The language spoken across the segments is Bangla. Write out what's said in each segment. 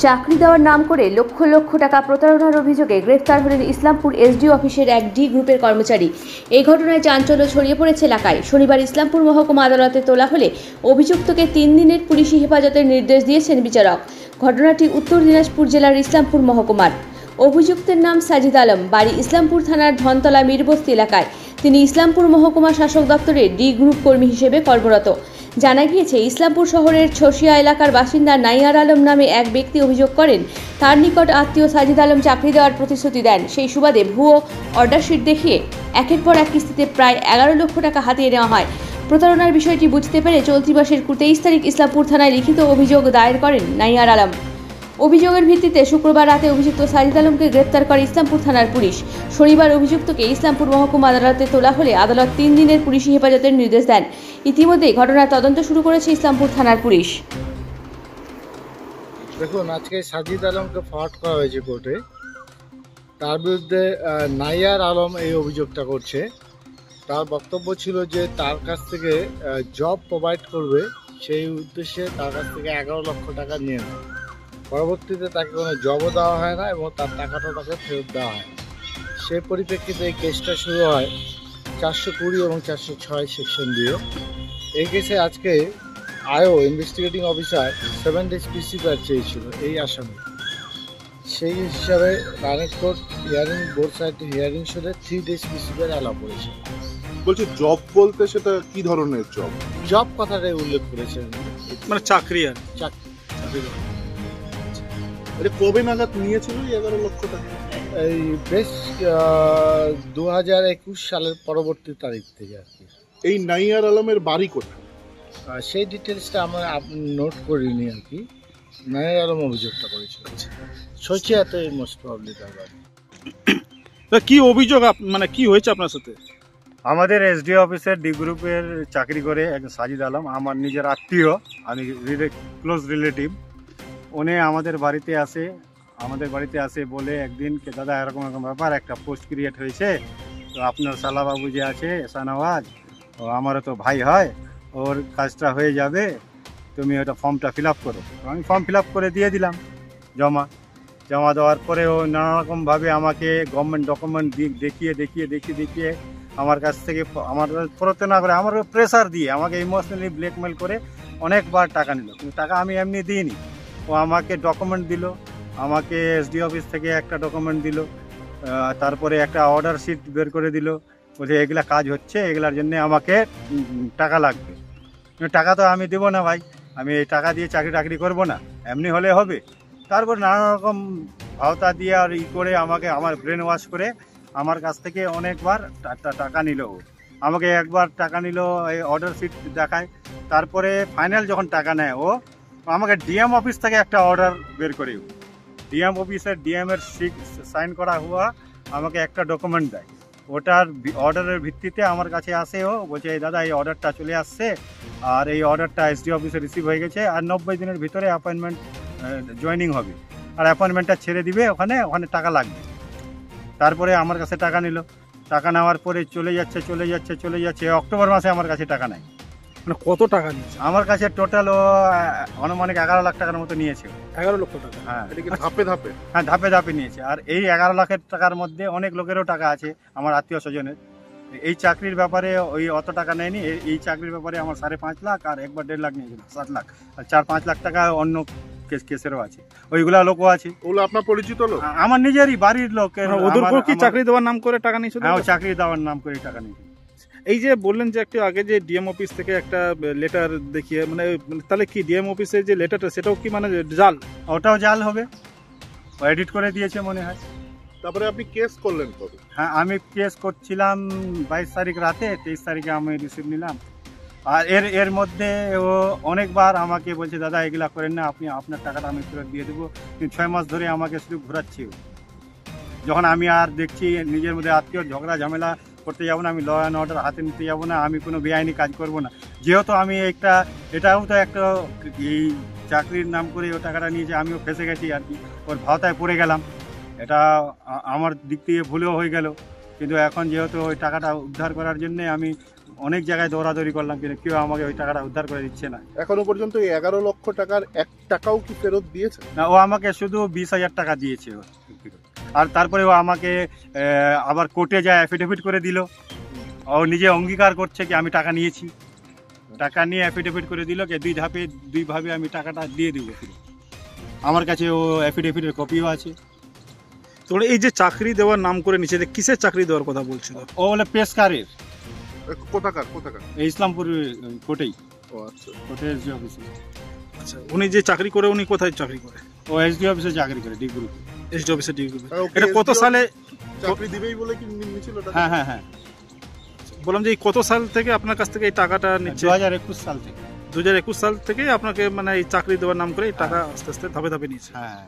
চাকরি দেওয়ার নাম করে লক্ষ লক্ষ টাকা প্রতারণার অভিযোগে গ্রেফতার হলেন ইসলামপুর এসডিও অফিসের এক ডি গ্রুপের কর্মচারী। এই ঘটনায় চাঞ্চল্য ছড়িয়ে পড়েছে এলাকায়। শনিবার ইসলামপুর মহকুমা আদালতে তোলা হলে অভিযুক্তকে 3 দিনের পুলিশি হেফাজতের নির্দেশ দিয়েছেন বিচারক। ঘটনাটি উত্তর দিনাজপুর জেলার ইসলামপুর মহকুমার। অভিযুক্তের নাম সাজিদ আলম, বাড়ি ইসলামপুর থানার ধনতলা মীরবস্তি এলাকায়। তিনি ইসলামপুর মহকুমা শাসক দপ্তরে ডি গ্রুপ কর্মী হিসেবে কর্মরত। জানা গিয়েছে, ইসলামপুর শহরের ছসিয়া এলাকার বাসিন্দা নাইয়ার আলম নামে এক ব্যক্তি অভিযোগ করেন, তার নিকট আত্মীয় সাজিদ আলম চাকরি দেওয়ার প্রতিশ্রুতি দেন। সেই সুবাদে ভুয়ো অর্ডার শিট দেখিয়ে একের পর এক কিস্তিতে প্রায় 11 লক্ষ টাকা হাতিয়ে নেওয়া হয়। প্রতারণার বিষয়টি বুঝতে পেরে চলতি মাসের 23 তারিখ ইসলামপুর থানায় লিখিত অভিযোগ দায়ের করেন নাইয়ার আলম। অভিযোগের ভিত্তিতে শুক্রবার রাতে অভিযুক্ত সাজিদ আলমকে গ্রেপ্তার করে ইসলামপুর থানার পুলিশ। শনিবার অভিযুক্তকে ইসলামপুর মহকুমা আদালতে তোলা হলে আদালত 3 দিনের পুলিশি হেফাজতের নির্দেশ দেন। ইতিমধ্যেই ঘটনার তদন্ত শুরু করেছে ইসলামপুর থানার পুলিশ। দেখুন, আজকে সাজিদ আলমকে ফরওয়ার্ড করা হয়েছে কোর্টে। তার বিরুদ্ধে নাইয়ার আলম এই অভিযোগটা করছে। তার বক্তব্য ছিল যে তার কাছ থেকে জব প্রোভাইড করবে, সেই উদ্দেশ্যে তার কাছ থেকে 11 লক্ষ টাকা নিয়ে নেয়। পরবর্তীতে তাকে কোনো জবও দেওয়া হয় না এবং তার টাকাটা তাকে ফেরত দেওয়া হয়। সেই পরিপ্রেক্ষিতে এই কেসটা শুরু হয় 420 এবং 406 সেকশন দিয়ে। এই কেসে আজকে ইনভেস্টিগেটিং অফিসার 7 days পিসিআর চেয়েছিল এই আসামি। সেই হিসাবে running court hearing board side hearing শুনে 3 days পিসিআর অ্যালাউ করেছে। বলছি জব বলতে সেটা কি ধরনের জব? জব কথাটাই উল্লেখ করেছেন, মানে চাকরি। আর চাকরি। এটা কবে নাগাদ নিয়েছিল 11 লক্ষ টাকা? এই বেশ 2021 সালের পরবর্তী তারিখ থেকে আর কি। এই নাইয়ার আলমের বাড়ি কোথায়? সেই ডিটেলসটা আমরা নোট করিনি আর কি। নাইয়ার আলম অভিযোগটা করেছিল ছচিয়াতে, মোস্ট প্রবলি তার বাড়ি। কি অভিযোগ, মানে কি হয়েছে আপনার সাথে? আমাদের এসডিও অফিসের ডি গ্রুপের চাকরি করে একজন সাজিদ আলম, আমার নিজের আত্মীয়, আমি ক্লোজ রিলেটিভ। উনি আমাদের বাড়িতে আসে বলে একদিন কে দাদা এরকম এরকম ব্যাপার, একটা পোস্ট ক্রিয়েট হয়েছে, তো আপনার সালাবাবু যে আছে শাহনওয়াজ, ও আমারও তো ভাই হয়, ওর কাজটা হয়ে যাবে, তুমি ওটা ফর্মটা ফিল আপ করো। আমি ফর্ম ফিল আপ করে দিয়ে দিলাম জমা দেওয়ার পরে ও নানারকমভাবে আমাকে গভর্নমেন্ট ডকুমেন্ট দেখিয়ে আমার কাছ থেকে আমার প্রতারণা করে, আমার প্রেসার দিয়ে আমাকে ইমোশনালি ব্ল্যাকমেল করে অনেকবার টাকা নিল। কিন্তু টাকা আমি এমনি দিইনি। ও আমাকে ডকুমেন্ট দিল, আমাকে এসডি অফিস থেকে একটা ডকুমেন্ট দিল, তারপরে একটা অর্ডার শিট বের করে দিল, বলছে এগুলা কাজ হচ্ছে, এগুলার জন্য আমাকে টাকা লাগবে। টাকা তো আমি দেবো না ভাই, আমি এই টাকা দিয়ে চাকরি করবো না, এমনি হলে হবে। তারপর নানা রকম ভাওতা দিয়ে আর করে আমাকে আমার ব্রেন ওয়াশ করে আমার কাছ থেকে অনেকবার টাকা নিল। আমাকে একবার টাকা নিল, এই অর্ডার শিট দেখায়। তারপরে ফাইনাল যখন টাকা নেয়, ও আমাকে ডিএম অফিস থেকে একটা অর্ডার বের করে, ডিএম অফিসের ডিএমের সাইন করা হওয়া আমাকে একটা ডকুমেন্ট দেয়। ওটার অর্ডারের ভিত্তিতে আমার কাছে আসে, ও বলছে এই দাদা এই অর্ডারটা চলে আসছে, আর এই অর্ডারটা এসডি অফিসে রিসিভ হয়ে গেছে, আর 90 দিনের ভিতরে অ্যাপয়েন্টমেন্ট জয়েনিং হবে, আর অ্যাপয়েন্টমেন্টটা ছেড়ে দিবে, ওখানে টাকা লাগবে। তারপরে আমার কাছে টাকা নিল, টাকা নেওয়ার পরে চলে যাচ্ছে। অক্টোবর মাসে আমার কাছে টাকা নেয়। মানে কত টাকা নিয়েছে? আমার কাছে টোটাল ও আনুমানিক 11 লাখ টাকার মতো নিয়েছে। 11 লক্ষ টাকা? হ্যাঁ। ধাপে ধাপে নিয়েছে। আর এই 11 লাখের টাকার মধ্যে অনেক লোকেরও টাকা আছে আমার আত্মীয় স্বজনের। এই চাকরির ব্যাপারে ওই অত টাকা নেয়নি। এই চাকরির ব্যাপারে আমার 5.5 লাখ আর একবার 1.5 লাখ নিয়েছিল, 7 লাখ। আর 4-5 লাখ টাকা অন্য কেসেরও আছে, ওইগুলা লোকও আছে। ওগুলো আপনার পরিচিত লোক? আমার নিজেরই বাড়ির লোক। ওদেরকেও কি চাকরি দেওয়ার নাম করে টাকা নিয়েছিল? হ্যাঁ, চাকরি দেওয়ার নাম করে টাকা নিয়েছিল। এই যে বললেন যে একটু আগে যে ডিএম অফিস থেকে একটা লেটার দেখিয়ে, মানে তাহলে কি ডিএম অফিসের যে লেটারটা সেটাও কি মানে জাল? ওটাও জাল হবে, এডিট করে দিয়েছে মনে হয়। তারপরে আপনি কেস করলেন কবে? হ্যাঁ, আমি কেস করছিলাম 22 তারিখ রাতে, 23 তারিখে আমি রিসিভ নিলাম। আর এর মধ্যে ও অনেকবার আমাকে বলছে দাদা এগুলা করেন না, আপনি আপনার টাকাটা আমি ফেরত দিয়ে দেবো। 6 মাস ধরে আমাকে শুধু ঘোরাচ্ছি। যখন আমি আর দেখছি নিজের মধ্যে আত্মীয় ঝগড়া ঝামেলা করতে যাবো না, আমি ল অ্যান্ড অর্ডার হাতে নিতে যাবো না, আমি কোনো বেআইনি কাজ করব না। যেহেতু আমি এটাও তো একটা এই চাকরির নাম করে ও টাকাটা নিয়েছে, আমিও ফেসে গেছি আর কি, ওর ভাওতায় পড়ে গেলাম। এটা আমার দিক থেকে ভুলেও হয়ে গেল। কিন্তু এখন যেহেতু ওই টাকাটা উদ্ধার করার জন্যে আমি অনেক জায়গায় দৌড়াদৌড়ি করলাম, কিন্তু কেউ আমাকে ওই টাকাটা উদ্ধার করে দিচ্ছে না। এখনো পর্যন্ত এই 11 লক্ষ টাকার 1 টাকাও কি ফেরত দিয়েছে? না, ও আমাকে শুধু 20,000 টাকা দিয়েছে ও। আর তারপরে ও আমাকে আবার কোর্টে যায় অ্যাফিডেভিট করে দিল। ও নিজে অঙ্গীকার করছে কি আমি টাকা নিয়েছি, টাকা নিয়ে অ্যাফিডেভিট করে দিল কি দুইভাবে আমি টাকাটা দিয়ে দিব। আমার কাছে ও অ্যাফিডেভিটের কপিও আছে। তো এই যে চাকরি দেওয়ার নাম করে নিচে, যে কিসের চাকরি দেওয়ার কথা বলছিল? ও বলে পেশকারের, কোথাকার? এই ইসলামপুর কোর্টেই, ও আচ্ছা। কোর্টের এসডি অফিসে। আচ্ছা, উনি যে চাকরি করে উনি কোথায় চাকরি করে? ও এসডি অফিসে চাকরি করে, ডি গ্রুপ। এসডি অফিসে ডি গ্রুপে। ওকে এটা কত SDO সালে চাকরি দিবেই বলে কি নিয়েছিল টাকা? হ্যাঁ হ্যাঁ হ্যাঁ, বললাম যে এই কত সাল থেকে আপনার কাছ থেকে এই টাকাটা নিচ্ছে? 2021 সাল থেকে। 2021 সাল থেকে আপনাকে মানে এই চাকরি দেওয়ার নাম করে এই টাকা আস্তে আস্তে ধাপে ধাপে নিচ্ছে। হ্যাঁ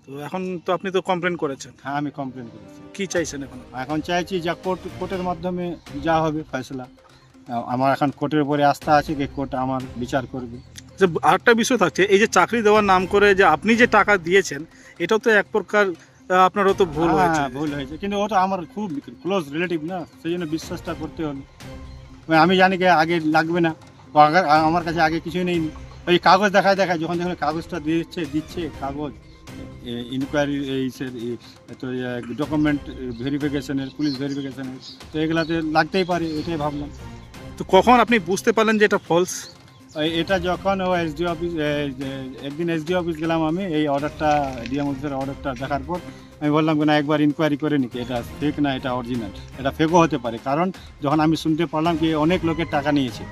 তো এখন তো আপনি তো কমপ্লেন করেছেন, হ্যাঁ, আমি কমপ্লেন করেছি। কি চাইছেন এখন? এখন চাইছি যা কোর্টের মাধ্যমে যা হবে ফয়সলা। আমার এখন কোর্টের উপরে আস্থা আছে যে কোর্ট আমার বিচার করবে। যে আরেকটা বিষয় থাকছে, এই যে চাকরি দেওয়ার নাম করে যে আপনি যে টাকা দিয়েছেন, এটাও তো এক প্রকার আপনারও তো ভুল হয়েছে। হ্যাঁ, ভুল হয়েছে, কিন্তু ওটা আমার খুব ক্লোজ রিলেটিভ না, সেই জন্য বিশ্বাসটা করতে হলো। আমি জানি কি আগে লাগবে না, ও আমার কাছে আগে কিছুই নেই। ওই কাগজ দেখায় যখন কাগজটা দিচ্ছে কাগজ ইনকোয়ারি, এই তো ডকুমেন্ট ভেরিফিকেশনের, পুলিশ ভেরিফিকেশনের, তো এগুলাতে লাগতেই পারে, এটাই ভাবলাম। তো কখন আপনি বুঝতে পারলেন যে এটা ফলস? এটা যখন ও এসডি অফিস, একদিন এসডি অফিস গেলাম আমি, এই অর্ডারটা ডিএম অফিসের অর্ডারটা দেখার পর আমি বললাম না একবার ইনকোয়ারি করে নিকি, এটা ফেক না এটা অরিজিনাল। এটা ফেকও হতে পারে, কারণ যখন আমি শুনতে পারলাম কি অনেক লোকের টাকা নিয়েছে,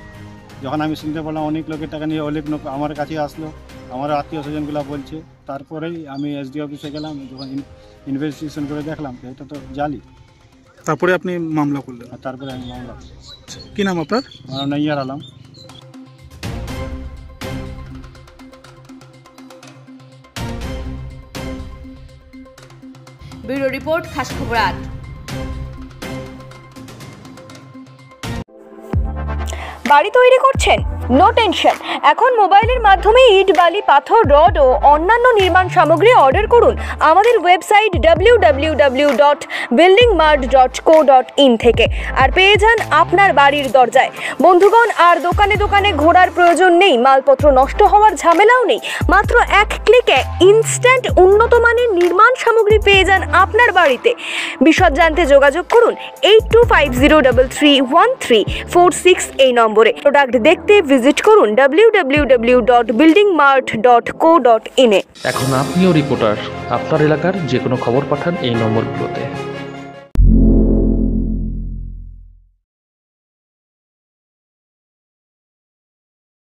যখন আমি শুনতে পারলাম অনেক লোকের টাকা নিয়ে অনেক লোক আমার কাছে আসলো, আমার আত্মীয় স্বজনগুলো বলছে, তারপরেই আমি এসডি অফিসে গেলাম, যখন ইনভেস্টিগেশন করে দেখলাম তো এটা তো জালি। তারপরে আপনি মামলা করলেন? আর তারপরে আমি মামলা। কি নাম আপনার? আমার নাইয়ার আলম। ব্যুরো রিপোর্ট, খাস খবর 8। বাড়ি তৈরি করছেন? নো টেনশন, এখন মোবাইলের মাধ্যমে ইট, বালি, পাথর, রড ও অন্যান্য নির্মাণ সামগ্রী অর্ডার করুন আমাদের ওয়েবসাইট www.buildingmart.co.in থেকে, আর পেয়ে যান আপনার বাড়ির দরজায়। বন্ধুগণ, আর দোকানে দোকানে ঘোরার প্রয়োজন নেই, মালপত্র নষ্ট হওয়ার ঝামেলাও নেই। মাত্র এক ক্লিকে ইনস্ট্যান্ট উন্নত মানের নির্মাণ সামগ্রী পেয়ে যান আপনার বাড়িতে। বিশদ জানতে যোগাযোগ করুন 8250331346 এই নম্বরে। প্রোডাক্ট দেখতে ভিজিট করুন www.buildingmart.co.in এ। এখন আপনিও রিপোর্টার, আপনার এলাকার যে কোনো খবর পাঠান এই নম্বরগুলোতে।